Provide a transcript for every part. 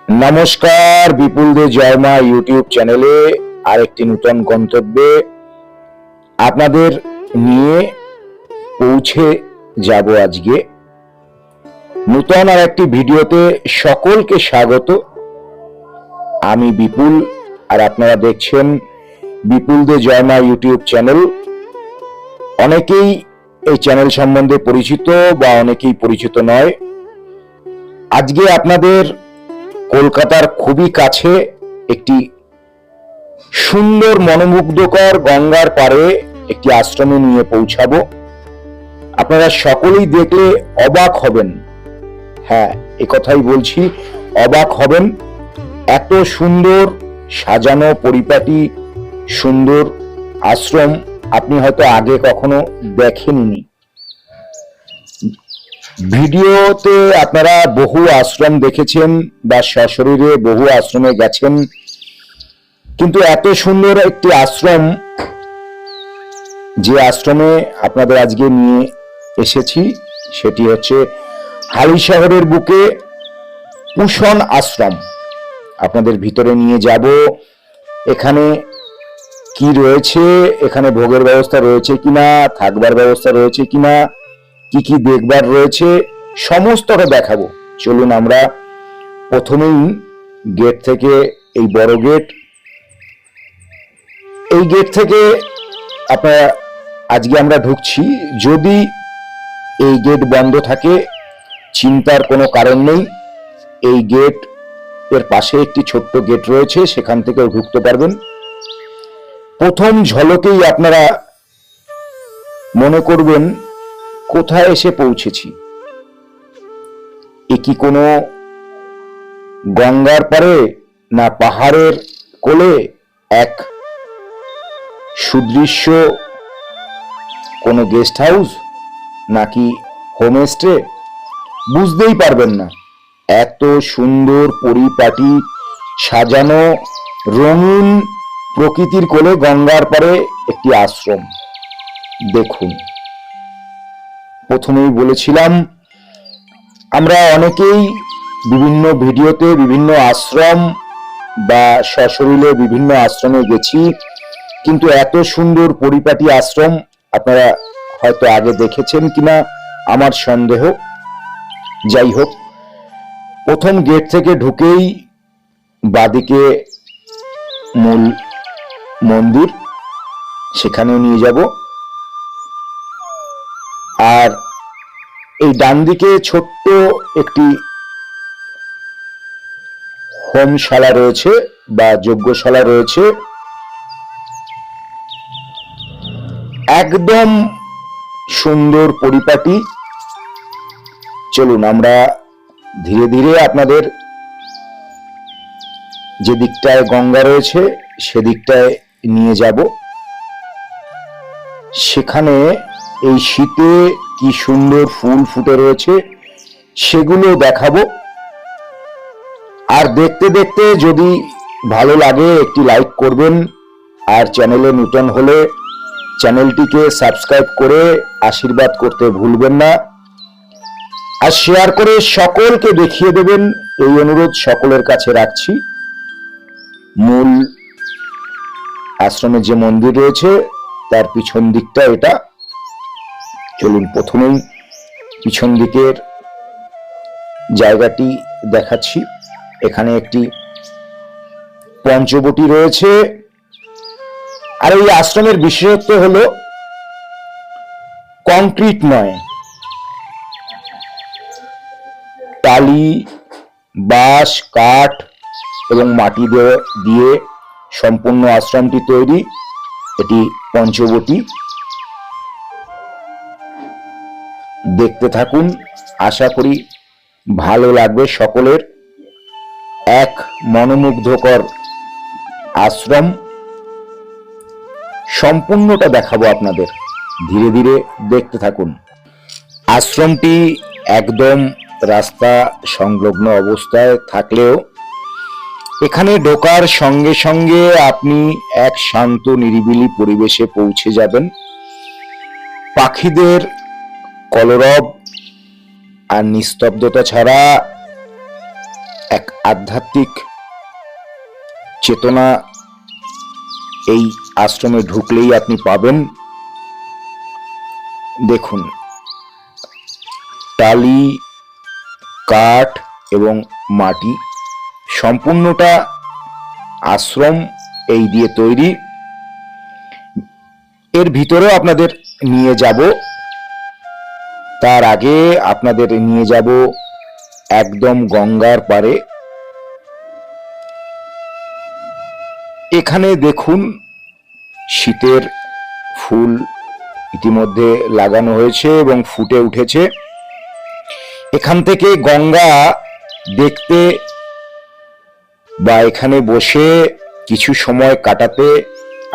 নমস্কার, বিপুল দে জয়মা ইউটিউব চ্যানেলে আরেকটি নতুন গন্তব্যে আপনাদের নিয়ে পৌঁছে যাব। আজকে নতুন আর একটি ভিডিওতে সকলকে স্বাগত। আমি বিপুল আর আপনারা দেখছেন বিপুল দে জয়মা ইউটিউব চ্যানেল। অনেকেই এই চ্যানেল সম্বন্ধে পরিচিত বা অনেকেই পরিচিত নয়। আজকে আপনাদের কলকাতার খুবই কাছে একটি সুন্দর মনোমুগ্ধকর গঙ্গার পাড়ে একটি আশ্রমে নিয়ে পৌঁছাবো। আপনারা সকলেই দেখলে অবাক হবেন। হ্যাঁ, এ কথাই বলছি, অবাক হবেন। এত সুন্দর সাজানো পরিপাটি সুন্দর আশ্রম আপনি হয়তো আগে কখনো দেখেননি। ভিডিওতে আপনারা বহু আশ্রম দেখেছেন বা সশরীরে বহু আশ্রমে গেছেন, কিন্তু এত সুন্দর একটি আশ্রম, যে আশ্রমে আপনাদের আজকে নিয়ে এসেছি, সেটি হচ্ছে হালিশহরের বুকে কুষণ আশ্রম। আপনাদের ভিতরে নিয়ে যাব। এখানে কি রয়েছে, এখানে ভোগের ব্যবস্থা রয়েছে কিনা, থাকবার ব্যবস্থা রয়েছে কিনা, কি কি দেখবার রয়েছে, সমস্তটা দেখাবো। চলুন আমরা প্রথমেই গেট থেকে, এই বড় গেট, এই গেট থেকে আপনারা আজকে আমরা ঢুকছি। যদি এই গেট বন্ধ থাকে চিন্তার কোনো কারণ নেই। এই গেট এর পাশে একটি ছোট্ট গেট রয়েছে, সেখান থেকেও ঢুকতে পারবেন। প্রথম ঝলকেই আপনারা মনে করবেন কোথায় এসে পৌঁছেছি। এ কি কোনো গঙ্গার পাড়ে, না পাহাড়ের কোলে এক সুদৃশ্য কোনো গেস্ট হাউস, নাকি হোমস্টে? বুঝতেই পারবেন না। এত সুন্দর পরিপাটি সাজানো রঙিন প্রকৃতির কোলে গঙ্গার পাড়ে একটি আশ্রম। দেখুন, প্রথমেই বলেছিলাম আমরা অনেকেই বিভিন্ন ভিডিওতে বিভিন্ন আশ্রম বা সশরীরে বিভিন্ন আশ্রমে গেছি, কিন্তু এত সুন্দর পরিপাটি আশ্রম আপনারা হয়তো আগে দেখেছেন কিনা আমার সন্দেহ। যাই হোক, প্রথম গেট থেকে ঢুকেই বাদিকে মূল মন্দির, সেখানেও নিয়ে যাব। আর এই ডান দিকে ছোট্ট একটি হোমশালা রয়েছে বা যজ্ঞশালা রয়েছে, একদম সুন্দর পরিপাটি। চলুন আমরা ধীরে ধীরে আপনাদের যে দিকটায় গঙ্গা রয়েছে সেদিকটায় নিয়ে যাব। সেখানে এই শীতে কি সুন্দর ফুল ফুটে রয়েছে সেগুলো দেখাবো। আর দেখতে দেখতে যদি ভালো লাগে একটি লাইক করবেন, আর চ্যানেলে নতুন হলে চ্যানেলটিকে সাবস্ক্রাইব করে আশীর্বাদ করতে ভুলবেন না, আর শেয়ার করে সকলকে দেখিয়ে দেবেন, এই অনুরোধ সকলের কাছে রাখছি। মূল আশ্রমের যে মন্দির রয়েছে তার পিছন দিকটা এটা। চলুন প্রথমেই পিছন দিকের জায়গাটি দেখাচ্ছি। এখানে একটি পঞ্চবটি রয়েছে। আর এই আশ্রমের বিশেষত্ব হলো কংক্রিট নয়, টালি, বাঁশ, কাঠ এবং মাটি দিয়ে সম্পূর্ণ আশ্রমটি তৈরি। এটি পঞ্চবটি। দেখতে থাকুন, আশা করি ভালো লাগবে সকলের। এক মনোমুগ্ধকর আশ্রম, সম্পূর্ণটা দেখাবো আপনাদের। ধীরে ধীরে দেখতে থাকুন। আশ্রমটি একদম রাস্তা সংলগ্ন অবস্থায় থাকলেও এখানে ঢোকার সঙ্গে সঙ্গে আপনি এক শান্ত নিরিবিলি পরিবেশে পৌঁছে যাবেন। পাখিদের কলরব আর নিস্তব্ধতা ছাড়া এক আধ্যাত্মিক চেতনা এই আশ্রমে ঢুকলেই আপনি পাবেন। দেখুন, টালি, কাঠ এবং মাটি, সম্পূর্ণটা আশ্রম এই দিয়ে তৈরি। এর ভিতরেও আপনাদের নিয়ে যাব। তার আগে আপনাদের নিয়ে যাব একদম গঙ্গার পারে। এখানে দেখুন, শীতের ফুল ইতিমধ্যে লাগানো হয়েছে এবং ফুটে উঠেছে। এখান থেকে গঙ্গা দেখতে বা এখানে বসে কিছু সময় কাটাতে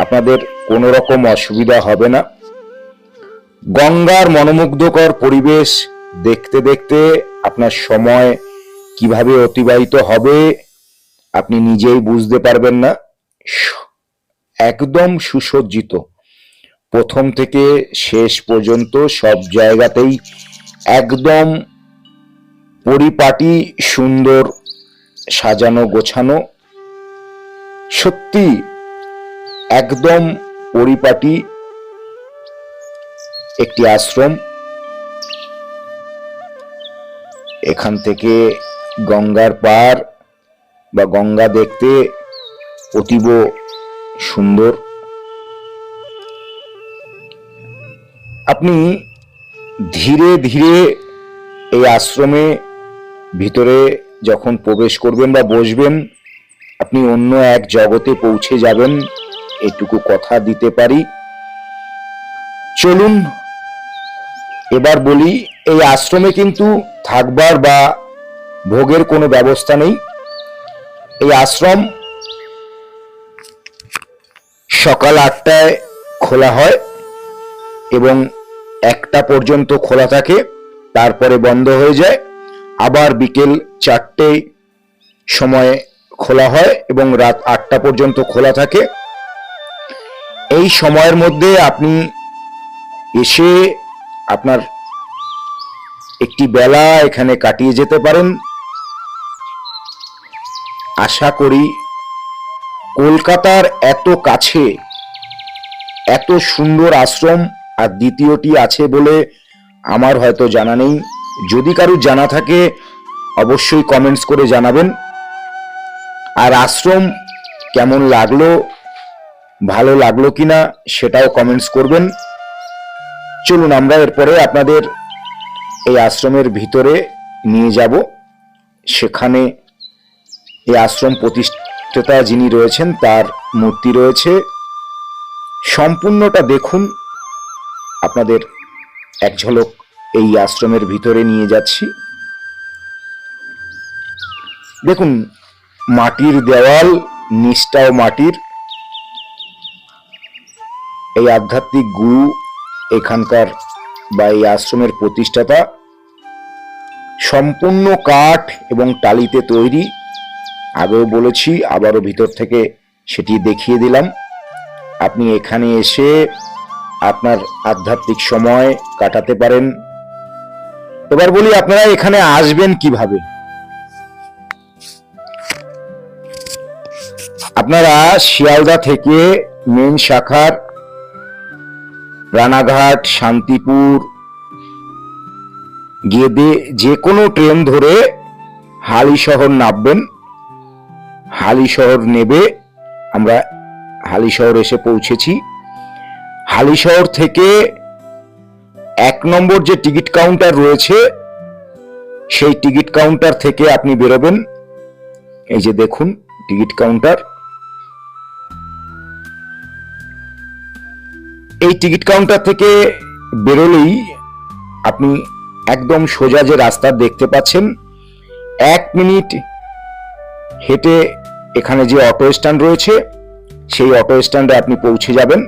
আপনাদের কোনো রকম অসুবিধা হবে না। গঙ্গার মনোমুগ্ধকর পরিবেশ দেখতে দেখতে আপনার সময় কিভাবে অতিবাহিত হবে আপনি নিজেই বুঝতে পারবেন না। একদম সুসজ্জিত, প্রথম থেকে শেষ পর্যন্ত সব জায়গাতেই একদম পরিপাটি, সুন্দর সাজানো গোছানো। সত্যি একদম পরিপাটি একটি আশ্রম। এখান থেকে গঙ্গার পার বা গঙ্গা দেখতে অতীব সুন্দর। আপনি ধীরে ধীরে এই আশ্রমে ভিতরে যখন প্রবেশ করবেন বা বসবেন, আপনি অন্য এক জগতে পৌঁছে যাবেন, এটুকু কথা দিতে পারি। চলুন এবার বলি, এই আশ্রমে কিন্তু থাকবার বা ভোগের কোনো ব্যবস্থা নেই। এই আশ্রম সকাল 8টায় খোলা হয় এবং 1টা পর্যন্ত খোলা থাকে, তারপরে বন্ধ হয়ে যায়। আবার বিকেল 4টে সময় খোলা হয় এবং রাত 8টা পর্যন্ত খোলা থাকে। এই সময়ের মধ্যে আপনি এসে আপনার একটি বেলা এখানে কাটিয়ে যেতে পারেন। আশা করি কলকাতার এত কাছে এত সুন্দর আশ্রম আর দ্বিতীয়টি আছে বলে আমার হয়তো জানা নেই। যদি কারো জানা থাকে অবশ্যই কমেন্টস করে জানাবেন। আর আশ্রম কেমন লাগলো, ভালো লাগলো কিনা সেটাও কমেন্টস করবেন। চলুন আমরা এরপরে আপনাদের এই আশ্রমের ভিতরে নিয়ে যাব। সেখানে এই আশ্রম প্রতিষ্ঠাতা যিনি রয়েছেন তার মূর্তি রয়েছে। সম্পূর্ণটা দেখুন। আপনাদের এক ঝলক এই আশ্রমের ভিতরে নিয়ে যাচ্ছি। দেখুন, মাটির দেওয়াল, নিচটাও মাটির। এই আধ্যাত্মিক গুরু এখানকার বা এই আশ্রমের প্রতিষ্ঠাতা, সম্পূর্ণ কাঠ এবং টালিতে তৈরি। আগেও বলেছি, আবারও ভিতর থেকে সেটি দেখিয়ে দিলাম। আপনি এখানে এসে আপনার আধ্যাত্মিক সময় কাটাতে পারেন। এবার বলি, আপনারা এখানে আসবেন কিভাবে। আপনারা শিয়ালদা থেকে মেন শাখার রানাঘাট, শান্তিপুর, গেদে যে কোনো ট্রেন ধরে হালিশহর নামবেন। হালিশহর নেবে, আমরা হালিশহর এসে পৌঁছেছি। হালিশহর থেকে 1 নম্বর যে টিকিট কাউন্টার রয়েছে সেই টিকিট কাউন্টার থেকে আপনি বেরোবেন। এই যে দেখুন টিকিট কাউন্টার। এই টিকিট কাউন্টার থেকে বেরোলেই আপনি একদম সোজা যে রাস্তা দেখতে পাচ্ছেন, 1 মিনিট হেঁটে এখানে যে অটো স্ট্যান্ড রয়েছে সেই অটো স্ট্যান্ডে আপনি পৌঁছে যাবেন।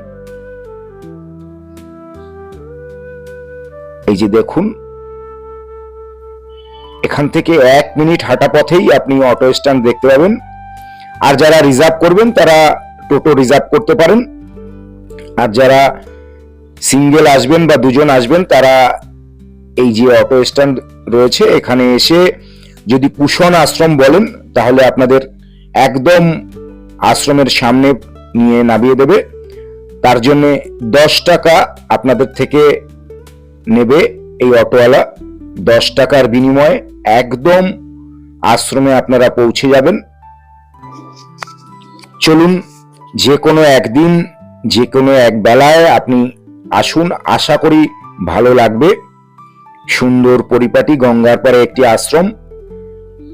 এই যে দেখুন, এখান থেকে 1 মিনিট হাঁটা পথেই আপনি অটো স্ট্যান্ড দেখতে পাবেন। আর যারা রিজার্ভ করবেন তারা টোটো রিজার্ভ করতে পারেন। আর যারা সিঙ্গেল আসবেন বা দুজন আসবেন তারা এই যে অটো স্ট্যান্ড রয়েছে এখানে এসে যদি কুশন আশ্রম বলেন তাহলে আপনাদের একদম আশ্রমের সামনে নিয়ে নামিয়ে দেবে। তার জন্য 10 টাকা আপনাদের থেকে নেবে এই অটোওয়ালা। 10 টাকার বিনিময়ে একদম আশ্রমে আপনারা পৌঁছে যাবেন। চলুন, যে কোনো একদিন, যে কোনো এক বেলায় আপনি আসুন, আশা করি ভালো লাগবে। সুন্দর পরিপাটি গঙ্গার পাড়ে একটি আশ্রম।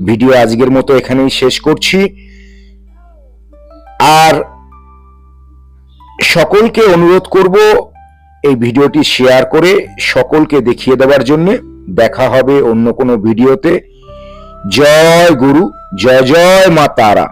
ভিডিও আজকের মতো এখানেই শেষ করছি। আর সকলকে অনুরোধ করব এই ভিডিওটি শেয়ার করে সকলকে দেখিয়ে দেওয়ার জন্য। দেখা হবে অন্য কোনো ভিডিওতে। জয় গুরু, জয় জয় মা তারা।